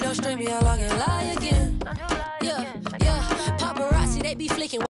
don't straight me out like a lie again. Yeah, yeah. Paparazzi, they be flicking.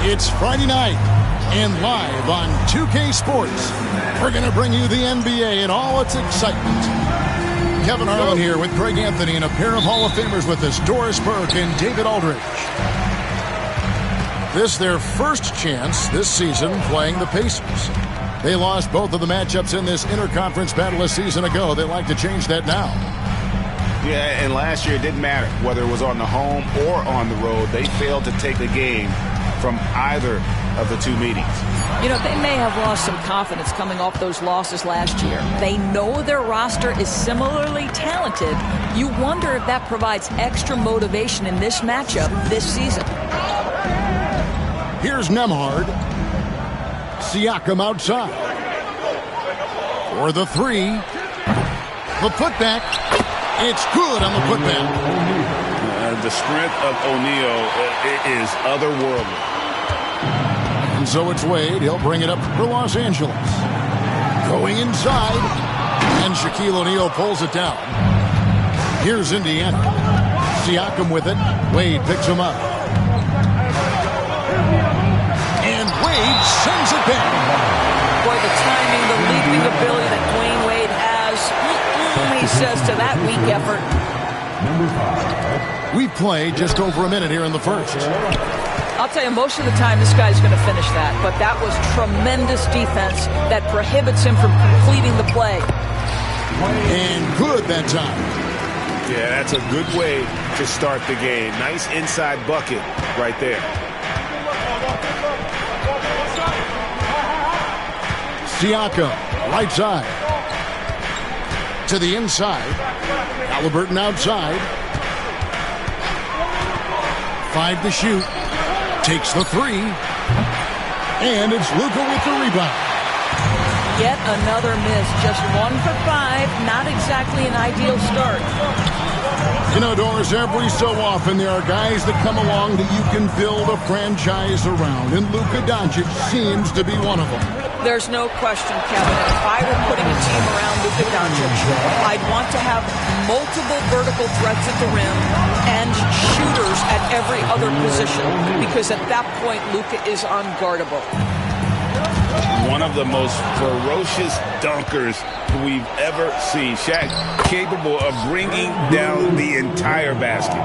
It's Friday night, and live on 2K Sports, we're going to bring you the NBA and all its excitement. Kevin Harlan here with Greg Anthony and a pair of Hall of Famers with us, Doris Burke and David Aldridge. This their first chance this season playing the Pacers. They lost both of the matchups in this interconference battle a season ago. They'd like to change that now. Yeah, and last year it didn't matter whether it was on the home or on the road. They failed to take a game from either of the two meetings. You know, they may have lost some confidence coming off those losses last year. They know their roster is similarly talented. You wonder if that provides extra motivation in this matchup this season. Here's Nembhard. Siakam outside. For the three. The putback. It's good on the putback. The strength of O'Neal is otherworldly. And so it's Wade. He'll bring it up for Los Angeles. Going inside. And Shaquille O'Neal pulls it down. Here's Indiana. Siakam with it. Wade picks him up. And Wade sends it back. Boy, the timing, the leaping ability that Dwayne Wade has. He says to that weak effort. Number 5. We play just over a minute here in the first. I'll tell you, most of the time this guy's going to finish that. But that was tremendous defense that prohibits him from completing the play. And good that time. Yeah, that's a good way to start the game. Nice inside bucket right there. Siakam, right side. To the inside. Halliburton outside. 5 to shoot. Takes the three. And it's Luka with the rebound. Yet another miss. Just 1 for 5. Not exactly an ideal start. You know, Doris, every so often there are guys that come along that you can build a franchise around. And Luka Doncic seems to be one of them. There's no question, Kevin. If I were putting a team around Luka Doncic, I'd want to have multiple vertical threats at the rim and shooters at every other position, because at that point, Luka is unguardable. One of the most ferocious dunkers we've ever seen. Shaq capable of bringing down the entire basket.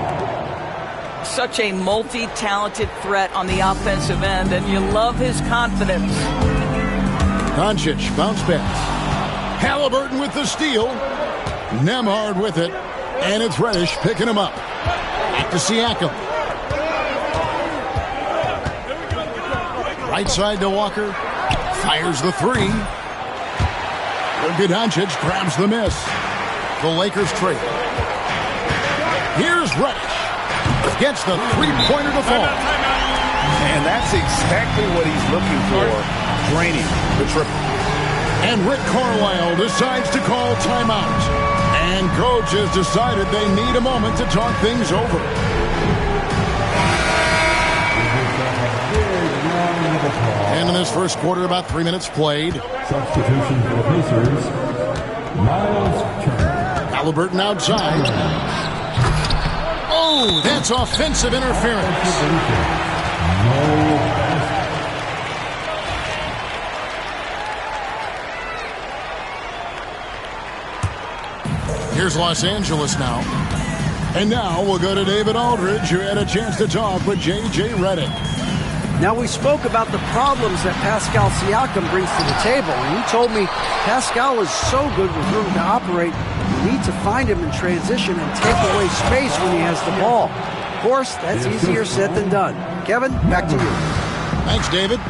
Such a multi-talented threat on the offensive end, and you love his confidence. Doncic, bounce pass. Halliburton with the steal. Nembhard with it. And it's Reddish picking him up. Back to Siakam. Right side to Walker. Fires the three. Luka Doncic grabs the miss. The Lakers trade. Here's Reddish. Gets the three-pointer to fall. And that's exactly what he's looking for. Draining the triple. And Rick Carlisle decides to call timeout. And coach has decided they need a moment to talk things over. And in this first quarter, about 3 minutes played. Substitution for the Pacers, Miles Turner. Halliburton outside. Oh, that's offensive interference. Here's Los Angeles now. And now we'll go to David Aldridge, who had a chance to talk with J.J. Redick. Now, we spoke about the problems that Pascal Siakam brings to the table, and he told me Pascal is so good with room to operate, you need to find him in transition and take away space when he has the ball. Of course, that's easier said than done. Kevin, back to you. Thanks, David.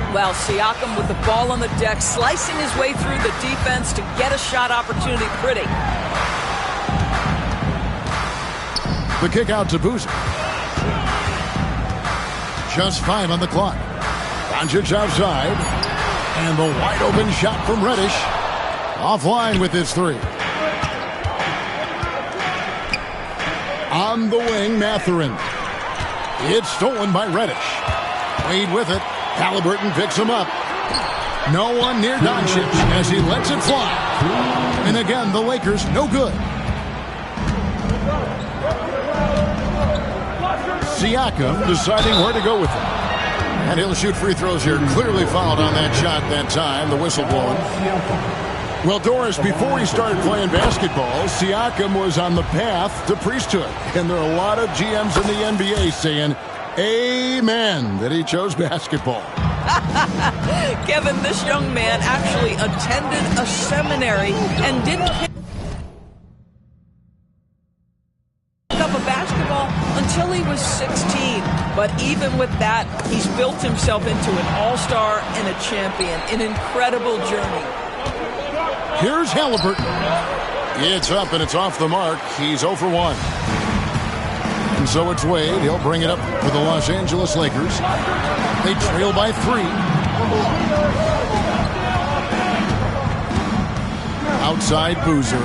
Well, Siakam with the ball on the deck, slicing his way through the defense to get a shot opportunity pretty. The kick out to Boozer. Just 5 on the clock. Doncic outside. And the wide open shot from Reddish. Offline with his 3. On the wing, Mathurin. It's stolen by Reddish. Wade with it. Halliburton picks him up. No one near Doncic as he lets it fly. And again, the Lakers no good. Siakam deciding where to go with it. And he'll shoot free throws here. Clearly fouled on that shot that time. The whistle blowing. Well, Doris, before he started playing basketball, Siakam was on the path to priesthood. And there are a lot of GMs in the NBA saying, amen, that he chose basketball. Kevin, this young man actually attended a seminary and didn't pick up a basketball until he was 16. But even with that, he's built himself into an all-star and a champion. An incredible journey. Here's Halliburton. It's up and it's off the mark. He's 0 for 1. And so it's Wade. He'll bring it up for the Los Angeles Lakers. They trail by 3. Outside Boozer.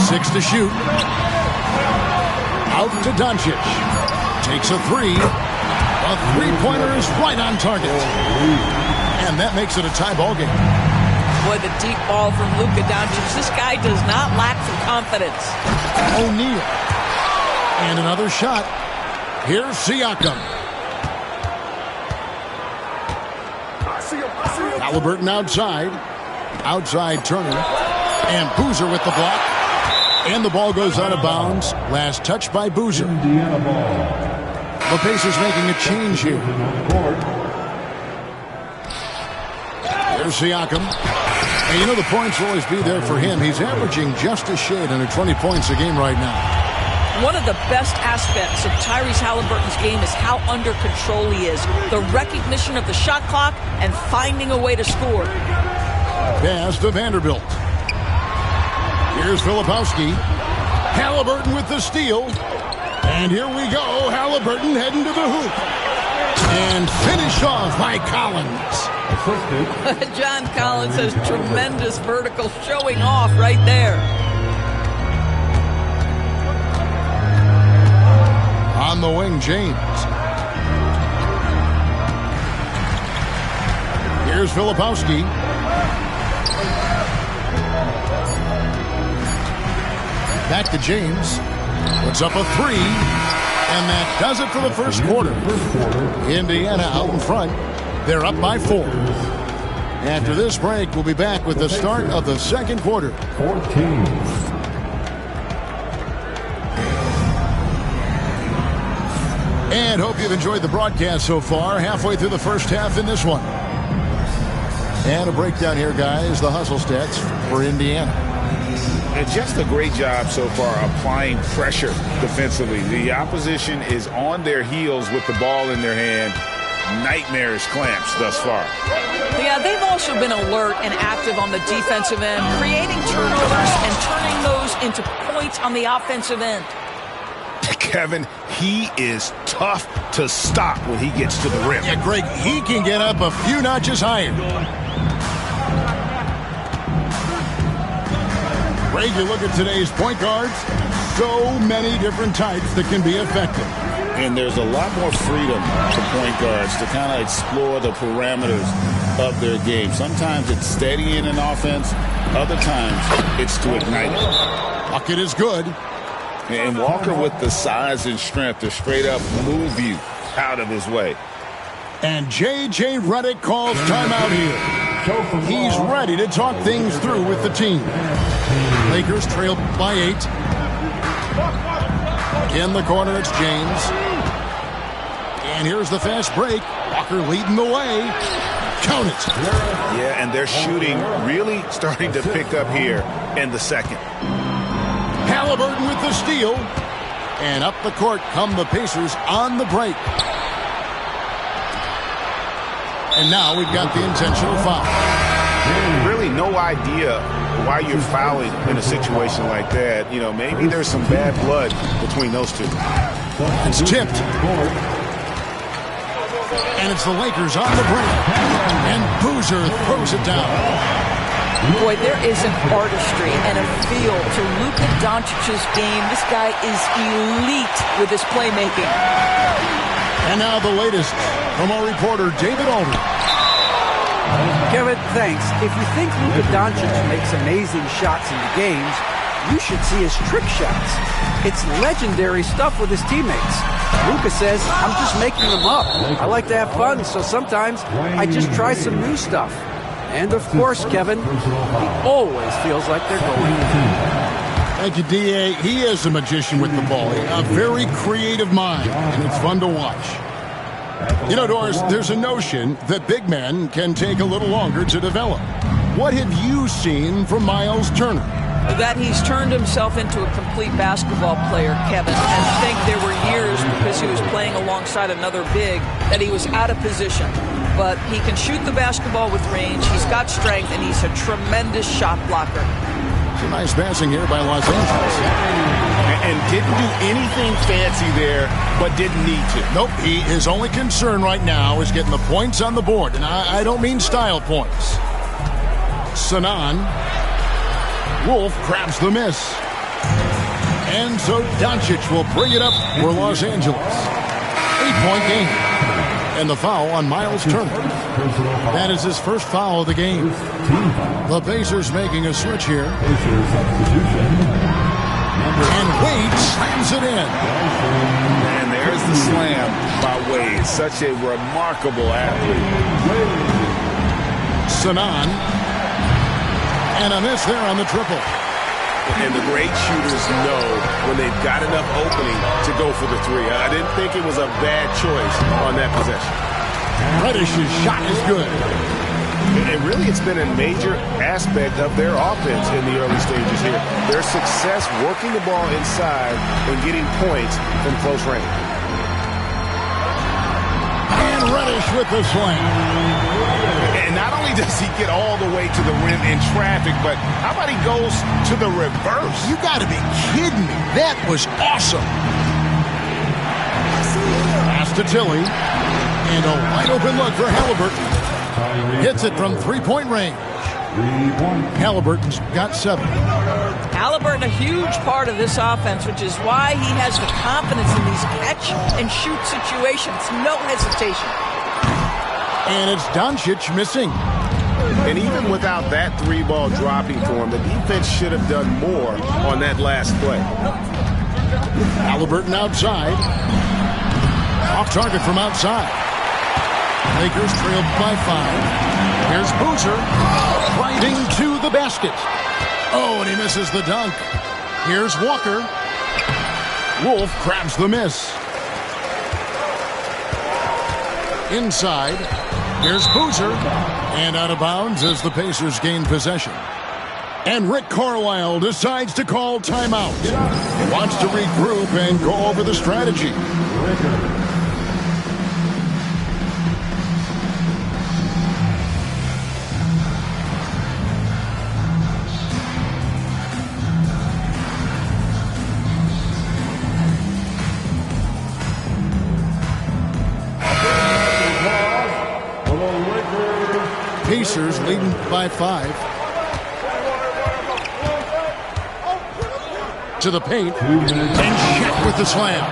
6 to shoot. Out to Doncic. Takes a 3. A three-pointer is right on target. And that makes it a tie ball game. Boy, the deep ball from Luka Doncic. This guy does not lack for confidence. O'Neal. And another shot. Here's Siakam. Halliburton outside. Outside Turner. And Boozer with the block. And the ball goes out of bounds. Last touch by Boozer. Indiana ball. The Pacers making a change here. There's Siakam. And you know the points will always be there for him. He's averaging just a shade under 20 points a game right now. One of the best aspects of Tyrese Halliburton's game is how under control he is. The recognition of the shot clock and finding a way to score. Pass to Vanderbilt. Here's Filipowski. Halliburton with the steal. And here we go. Halliburton heading to the hoop. And finished off by Collins. John Collins has tremendous vertical showing off right there. On the wing, James. Here's Filipowski. Back to James. Puts up a 3. And that does it for the first quarter. Indiana out in front. They're up by 4. After this break, we'll be back with the start of the second quarter. 14. And hope you've enjoyed the broadcast so far. Halfway through the first half in this one. And a breakdown here, guys. The hustle stats for Indiana. And just a great job so far applying pressure defensively. The opposition is on their heels with the ball in their hand. Nightmarish clamps thus far. Yeah, they've also been alert and active on the defensive end, creating turnovers and turning those into points on the offensive end. Kevin, he is tough to stop when he gets to the rim. Yeah, Greg, he can get up a few notches higher. Greg, you look at today's point guards, so many different types that can be effective. And there's a lot more freedom for point guards to kind of explore the parameters of their game. Sometimes it's steadying an offense. Other times it's to ignite it. Bucket is good. And Walker with the size and strength to straight up move you out of his way. And J.J. Redick calls timeout here. He's ready to talk things through with the team. Lakers trail by 8. In the corner, it's James. And here's the fast break. Walker leading the way. Count it. Yeah, and their shooting really starting to pick up here in the second. Halliburton with the steal. And up the court come the Pacers on the break. And now we've got the intentional foul. Really no idea why you're fouling in a situation like that. You know, maybe there's some bad blood between those two. It's tipped. And it's the Lakers on the break. And Boozer throws it down. Boy, there is an artistry and a feel to Luka Doncic's game. This guy is elite with his playmaking. And now the latest from our reporter, David Aldridge. Kevin, thanks. If you think Luka Doncic makes amazing shots in the games, you should see his trick shots. It's legendary stuff with his teammates. Luka says, I'm just making them up. I like to have fun, so sometimes I just try some new stuff. And of course, Kevin, he always feels like they're going. Thank you, D.A. He is a magician with the ball. A very creative mind, and it's fun to watch. You know, Doris, there's a notion that big men can take a little longer to develop. What have you seen from Miles Turner? That he's turned himself into a complete basketball player, Kevin. I think there were years, because he was playing alongside another big, that he was out of position. But he can shoot the basketball with range, he's got strength, and he's a tremendous shot blocker. Some nice passing here by Los Angeles. And didn't do anything fancy there, but didn't need to. Nope, his only concern right now is getting the points on the board. And I don't mean style points. Sanan. Wolf grabs the miss. And so Doncic will bring it up for Los Angeles. 8-point game. And the foul on Miles Turner. That is his first foul of the game. The Pacers making a switch here. And Wade slams it in. And there's the slam by Wade. Such a remarkable athlete. Sanan. And a miss there on the triple. And the great shooters know when they've got enough opening to go for the three. I didn't think it was a bad choice on that possession. Reddish's shot is good. And really, it's been a major aspect of their offense in the early stages here. Their success working the ball inside and getting points from close range. And Reddish with the slam. And not only does he get all the way to the rim in traffic, but how about he goes to the reverse? You got to be kidding me. That was awesome. Pass to Tilly. And a wide open look for Halliburton. Hits it from three-point range. Halliburton's got 7. Halliburton, a huge part of this offense, which is why he has the confidence in these catch-and-shoot situations. No hesitation. And it's Doncic missing. And even without that 3-ball dropping for him, the defense should have done more on that last play. Halliburton outside. Off target from outside. Lakers trailed by 5. Here's Boozer driving to the basket. Oh, and he misses the dunk. Here's Walker. Wolf grabs the miss. Inside. Here's Boozer. And out of bounds as the Pacers gain possession. And Rick Carlisle decides to call timeout. He wants to regroup and go over the strategy. Pacers leading by 5. To the paint. And Shaq with the slam.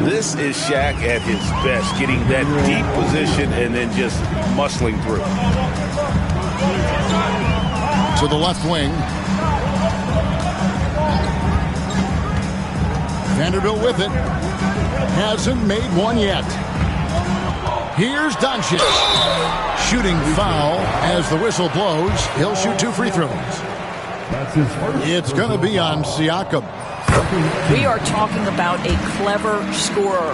This is Shaq at his best, getting that deep position and then just muscling through. To the left wing. Vanderbilt with it. Hasn't made one yet. Here's Doncic. Shooting foul as the whistle blows. He'll shoot 2 free throws. That's his first. It's going to be on Siakam. We are talking about a clever scorer.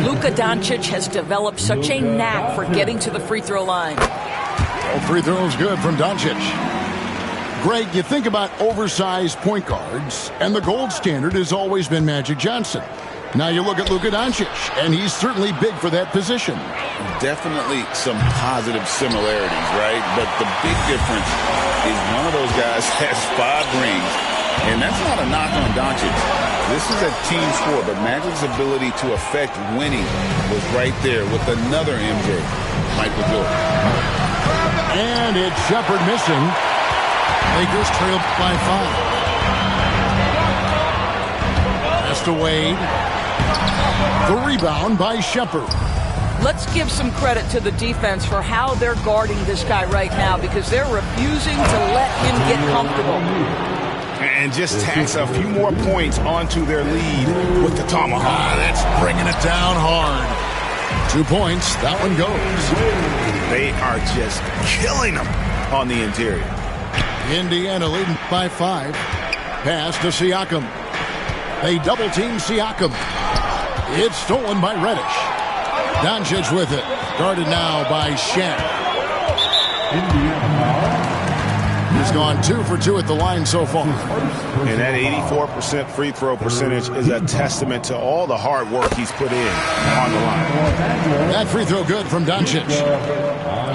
Luka Doncic has developed such a knack for getting to the free throw line. All free throws good from Doncic. Greg, you think about oversized point guards, and the gold standard has always been Magic Johnson. Now you look at Luka Doncic, and he's certainly big for that position. Definitely some positive similarities, right? But the big difference is one of those guys has 5 rings, and that's not a knock on Doncic. This is a team sport, but Magic's ability to affect winning was right there with another MJ, Michael Jordan. And it's Shepard missing. Lakers trail by 5. Pass to Wade. The rebound by Shepard. Let's give some credit to the defense for how they're guarding this guy right now, because they're refusing to let him get comfortable. And just tax a few more points onto their lead with the tomahawk. That's bringing it down hard. 2 points. That one goes. They are just killing them on the interior. Indiana leading by 5. Pass to Siakam. They double-team Siakam. It's stolen by Reddish. Doncic with it. Guarded now by Shaq. He's gone 2 for 2 at the line so far. And that 84% free throw percentage is a testament to all the hard work he's put in on the line. That free throw good from Doncic.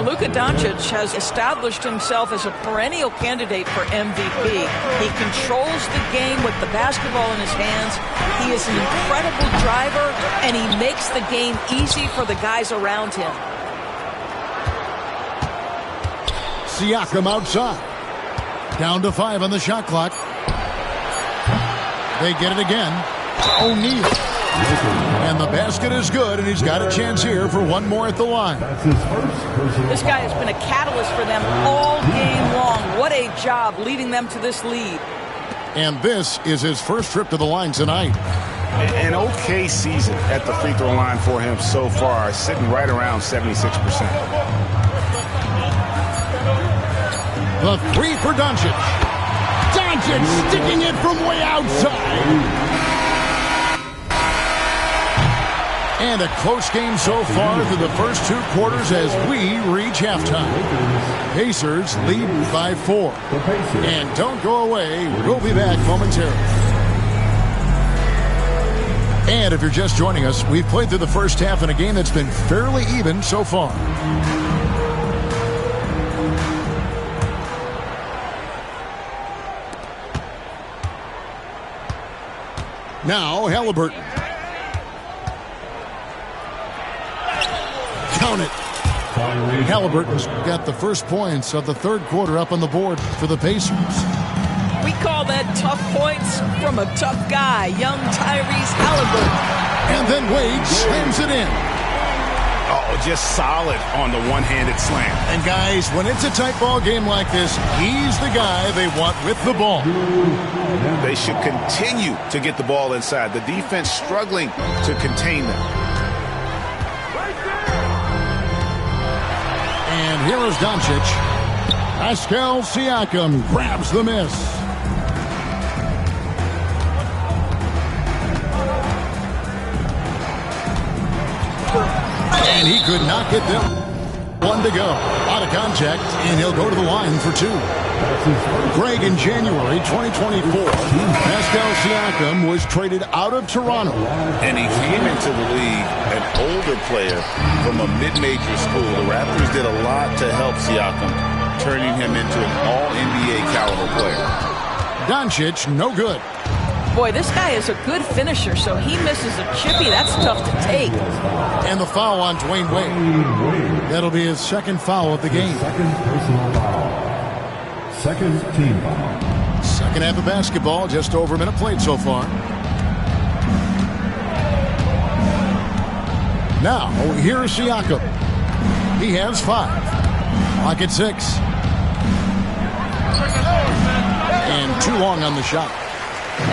Luka Doncic has established himself as a perennial candidate for MVP. He controls the game with the basketball in his hands. He is an incredible driver, and he makes the game easy for the guys around him. Siakam outside. Down to 5 on the shot clock. They get it again. O'Neal. And the basket is good, and he's got a chance here for one more at the line. This guy has been a catalyst for them all game long. What a job leading them to this lead. And this is his first trip to the line tonight. An okay season at the free throw line for him so far, sitting right around 76%. The 3 for Doncic. Doncic sticking it from way outside. And a close game so far through the first 2 quarters as we reach halftime. Pacers lead by 4. And don't go away. We'll be back momentarily. And if you're just joining us, we've played through the first half in a game that's been fairly even so far. Now, Halliburton. Count it. Halliburton's got the first points of the 3rd quarter up on the board for the Pacers. We call that tough points from a tough guy, young Tyrese Halliburton. And then Wade slams it in. Oh, just solid on the one-handed slam. And guys, when it's a tight ball game like this, he's the guy they want with the ball. They should continue to get the ball inside. The defense struggling to contain them. And here is Doncic. Pascal Siakam grabs the miss. And he could not get them. 1 to go. Out of contact, and he'll go to the line for 2. Greg, in January 2024, Pascal Siakam was traded out of Toronto. And he came into the league an older player from a mid-major school. The Raptors did a lot to help Siakam, turning him into an all-NBA caliber player. Doncic, no good. Boy, this guy is a good finisher, so he misses a chippy. That's tough to take. And the foul on Dwayne Wade. That'll be his 2nd foul of the game. Second personal foul. 2nd team foul. 2nd half of basketball, just over a minute played so far. Now, here's Siakam. He has 5. Clock at 6. And too long on the shot.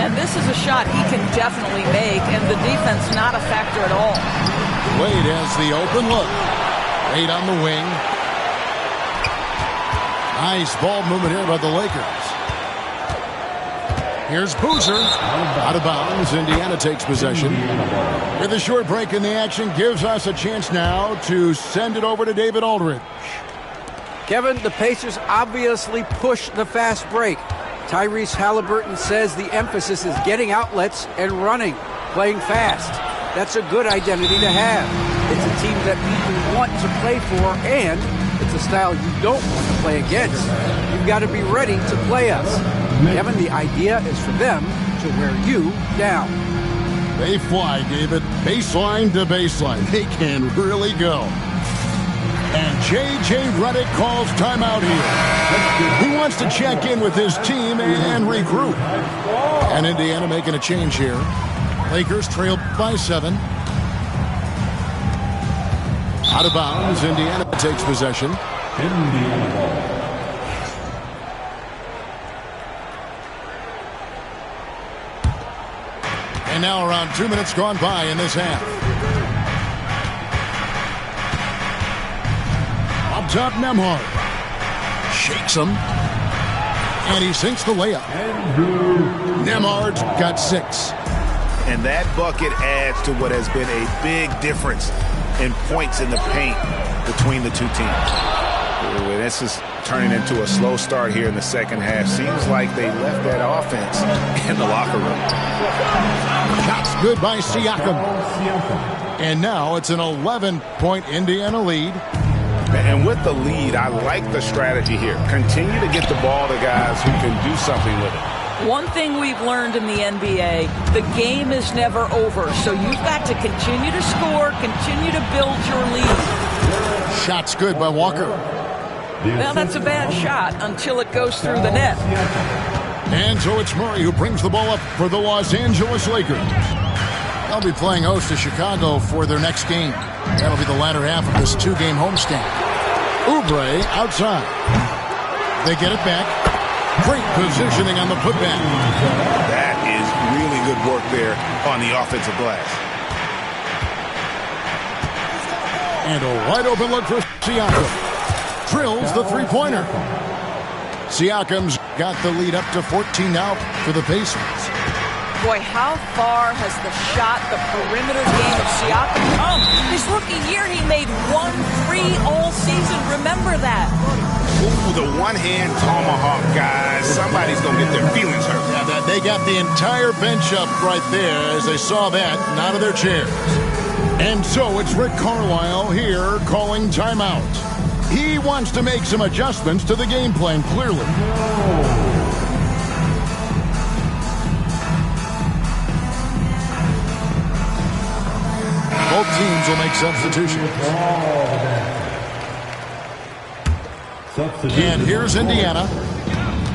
And this is a shot he can definitely make, and the defense not a factor at all. Wade has the open look. Eight on the wing. Nice ball movement here by the Lakers. Here's Boozer. Out of bounds. Indiana takes possession. With a short break in the action, gives us a chance now to send it over to David Aldridge. Kevin, the Pacers obviously push the fast break. Tyrese Halliburton says the emphasis is getting outlets and running, playing fast. That's a good identity to have. It's a team that people want to play for, and it's a style you don't want to play against. You've got to be ready to play us. Kevin, the idea is for them to wear you down. They fly, David. Baseline to baseline. They can really go. And J.J. Redick calls timeout here. He wants to check in with his team and regroup. And Indiana making a change here. Lakers trail by 7. Out of bounds. Indiana takes possession. Indiana ball. And now around 2 minutes gone by in this half. Up top, Nembhard. Shakes him. And he sinks the layup. Nembhard's got 6. And that bucket adds to what has been a big difference in points in the paint between the two teams. This is turning into a slow start here in the second half. Seems like they left that offense in the locker room. Shots good by Siakam. And now it's an 11-point Indiana lead. And with the lead, I like the strategy here. Continue to get the ball to guys who can do something with it. One thing we've learned in the NBA, the game is never over. So you've got to continue to score, continue to build your lead. Shots good by Walker. Now that's a bad shot until it goes through the net. And so it's Murray who brings the ball up for the Los Angeles Lakers. They'll be playing host to Chicago for their next game. That'll be the latter half of this 2-game homestand. Oubre outside. They get it back. Great positioning on the putback. That is really good work there on the offensive glass. And a wide open look for Siakam. Drills the three-pointer. Siakam's got the lead up to 14 now for the Pacers. Boy, how far has the shot, the perimeter game of Siakam come? His rookie year, he made 1 free all season. Remember that. Ooh, the one-hand tomahawk, guys. Somebody's going to get their feelings hurt. Yeah, they got the entire bench up right there as they saw that and out of their chairs. And so it's Rick Carlisle here calling timeout. He wants to make some adjustments to the game plan, clearly. Both teams will make substitutions. And here's Indiana.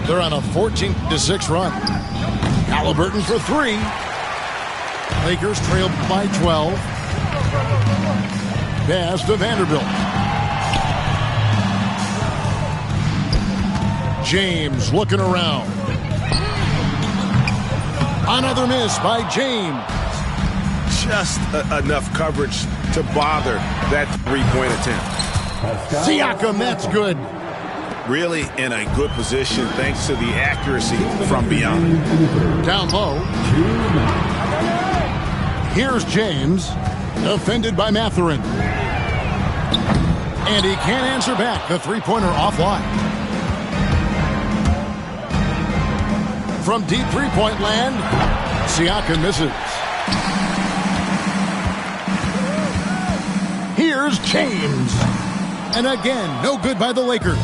They're on a 14-6 run. Halliburton for 3. Lakers trail by 12. Pass to Vanderbilt. James looking around. Another miss by James. Just enough coverage to bother that three-point attempt. Siakam, that's good. Really in a good position thanks to the accuracy from beyond. Down low. Here's James, defended by Mathurin. And he can't answer back. The three-pointer offline. From deep three-point land, Siakam misses. Here's James. And again, no good by the Lakers.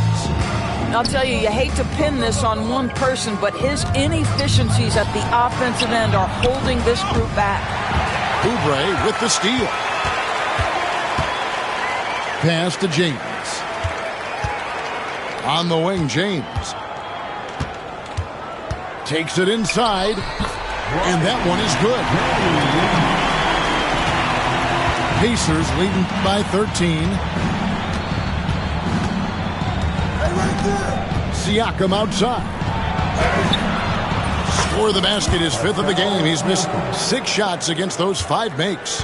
I'll tell you, you hate to pin this on one person, but his inefficiencies at the offensive end are holding this group back. Oubre with the steal. Pass to James. On the wing, James. Takes it inside. And that one is good. Pacers leading by 13. Siakam outside. Score the basket, his 5th of the game. He's missed 6 shots against those 5 makes.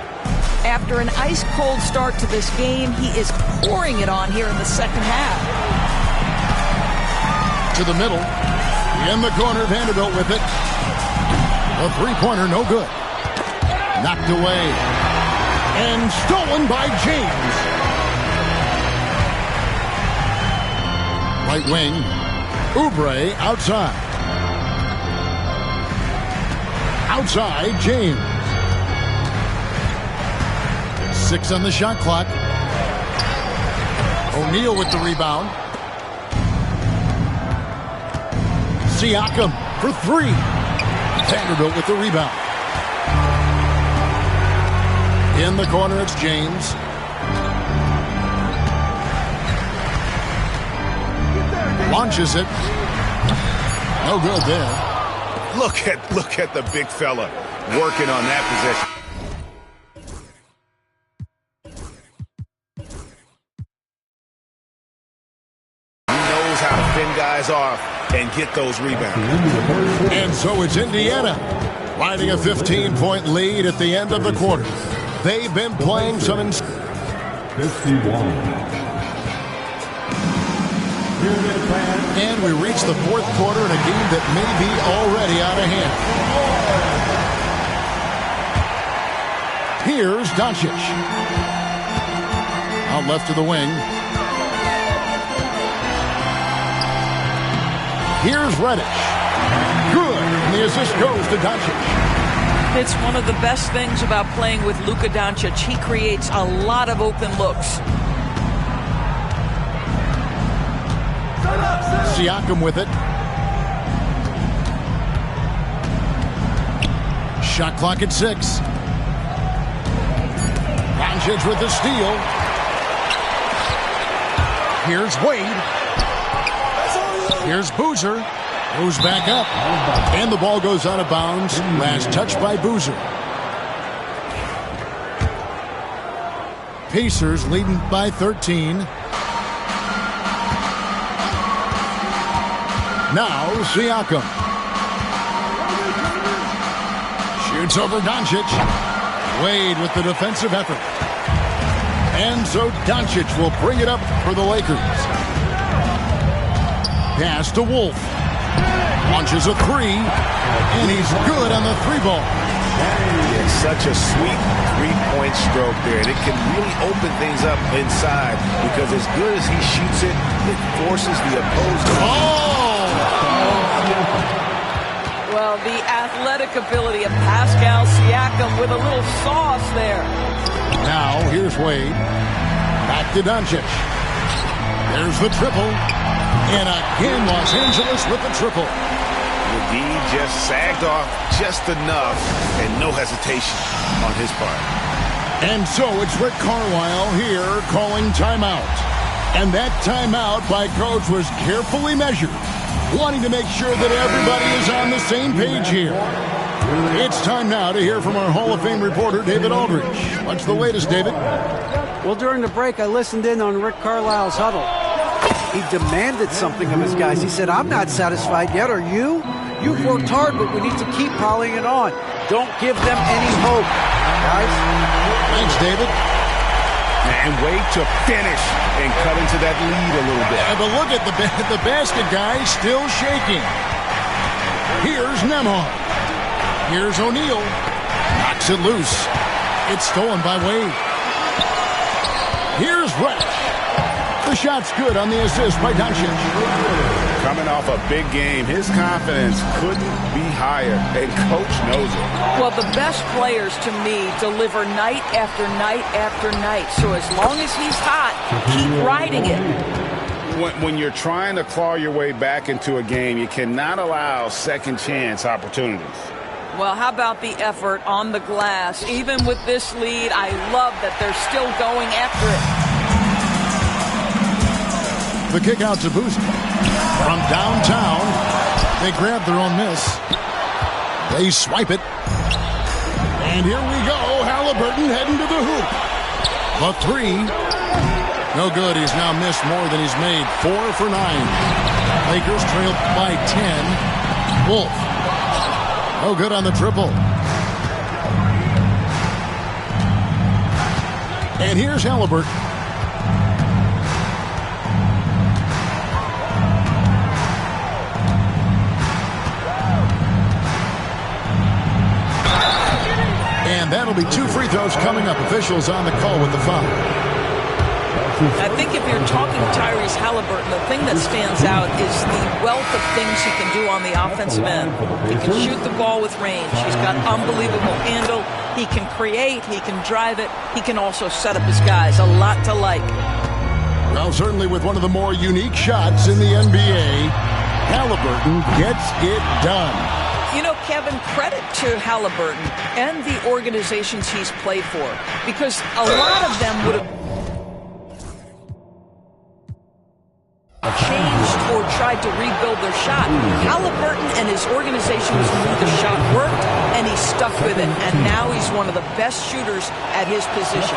After an ice-cold start to this game, he is pouring it on here in the second half. To the middle. In the corner, Vanderbilt with it. A three-pointer, no good. Knocked away. And stolen by James. Right wing. Oubre outside. Outside, James. 6 on the shot clock. O'Neal with the rebound. Siakam for 3. Vanderbilt with the rebound. In the corner, it's James. Launches it. No good there. Look at the big fella working on that possession. He knows how to fend guys off and get those rebounds. And so it's Indiana riding a 15-point lead at the end of the quarter. They've been playing some 51. And we reach the fourth quarter in a game that may be already out of hand. Here's Doncic. Out left to the wing. Here's Reddish. Good. And the assist goes to Doncic. It's one of the best things about playing with Luka Doncic. He creates a lot of open looks. Siakam with it. Shot clock at 6. Doncic with the steal. Here's Wade. Here's Boozer. Goes back up. And the ball goes out of bounds. Last touch by Boozer. Pacers leading by 13. Now Siakam. Shoots over Doncic. Wade with the defensive effort. And so Doncic will bring it up for the Lakers. Pass to Wolf. Launches a 3. And he's good on the 3 ball. It's such a sweet three-point stroke there. And it can really open things up inside because as good as he shoots it, it forces the opposing. Well, the athletic ability of Pascal Siakam with a little sauce there. Now, here's Wade. Back to Doncic. There's the triple. And again, Los Angeles with the triple. McGee just sagged off just enough and no hesitation on his part. And so it's Rick Carlisle here calling timeout. And that timeout by Coach was carefully measured, wanting to make sure that everybody is on the same page here. It's time now to hear from our Hall of Fame reporter, David Aldridge. What's the latest, David? Well, during the break, I listened in on Rick Carlisle's huddle. He demanded something of his guys. He said, I'm not satisfied yet. Are you? You've worked hard, but we need to keep piling it on. Don't give them any hope, guys. Thanks, David. And wait to finish and cut into that lead a little bit. Yeah, but look at the basket guy still shaking. Here's Nembhard. Here's O'Neal. Knocks it loose. It's stolen by Wade. Here's Reddish. The shot's good on the assist by Doncic. Coming off a big game, his confidence couldn't be higher, and Coach knows it. Well, the best players, to me, deliver night after night after night. So as long as he's hot, keep riding it. When you're trying to claw your way back into a game, you cannot allow second chance opportunities. Well, how about the effort on the glass? Even with this lead, I love that they're still going after it. The kick out to Boozer. From downtown, they grab their own miss. They swipe it. And here we go. Halliburton heading to the hoop. The 3. No good. He's now missed more than he's made. 4 for 9. Lakers trail by 10. Wolf. No good on the triple. And here's Halliburton. And that'll be 2 free throws coming up. Officials on the call with the foul. I think if you're talking Tyrese Halliburton, the thing that stands out is the wealth of things he can do on the offensive end. He can shoot the ball with range. He's got unbelievable handle. He can create. He can drive it. He can also set up his guys. A lot to like. Well, certainly with one of the more unique shots in the NBA, Halliburton gets it done. You know, Kevin, credit to Halliburton and the organizations he's played for, because a lot of them would have changed or tried to rebuild their shot. Halliburton and his organizations knew the shot worked, and he stuck with it, and now he's one of the best shooters at his position.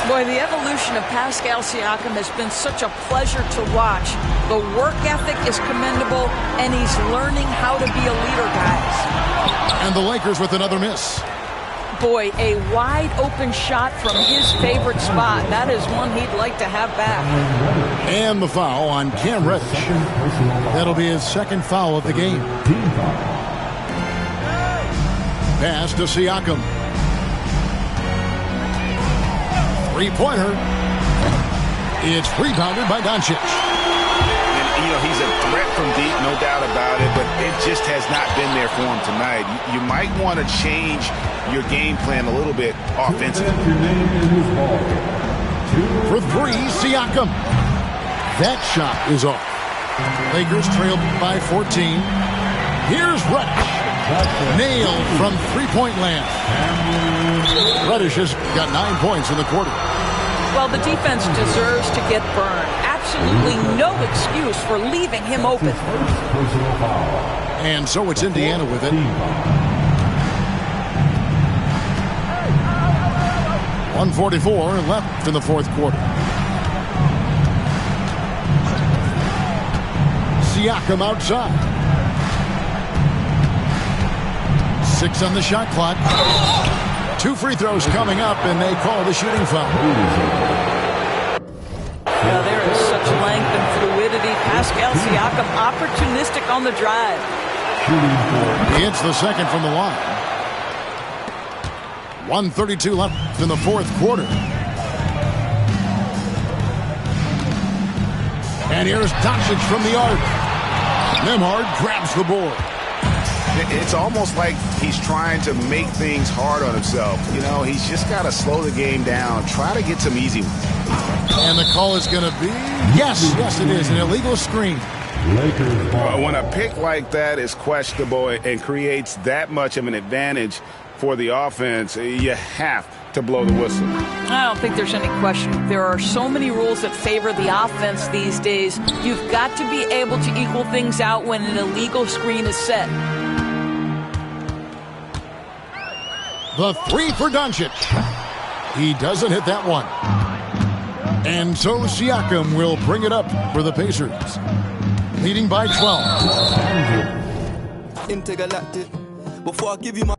Boy, the evolution of Pascal Siakam has been such a pleasure to watch. The work ethic is commendable, and he's learning how to be a leader, guys. And the Lakers with another miss. Boy, a wide-open shot from his favorite spot. That is one he'd like to have back. And the foul on Cam Reddish. That'll be his second foul of the game. Pass to Siakam. Three-pointer. It's rebounded by Doncic. And, you know, he's a threat from deep, no doubt about it, but it just has not been there for him tonight. You might want to change your game plan a little bit offensively. For 3, Siakam. That shot is off. Lakers trailed by 14. Here's Reddish. Nailed from three-point land. Reddish has got 9 points in the quarter. Well, the defense deserves to get burned. Absolutely no excuse for leaving him open. And so it's Indiana with it. 1:44 left in the fourth quarter. Siakam outside. 6 on the shot clock. 2 free throws coming up, and they call the shooting foul. Now there is such length and fluidity. Pascal Siakam opportunistic on the drive. He hits the second from the line. 1:32 left in the fourth quarter. And here's Doncic from the arc. Nembhard grabs the board. It's almost like he's trying to make things hard on himself. You know, he's just got to slow the game down. Try to get some easy ones. And the call is going to be, yes, it is, an illegal screen. When a pick like that is questionable and creates that much of an advantage for the offense, you have to blow the whistle. I don't think there's any question. There are so many rules that favor the offense these days. You've got to be able to equal things out when an illegal screen is set. The 3 for Doncic. He doesn't hit that one. And so Siakam will bring it up for the Pacers. Leading by 12. Intergalactic. Before I give you my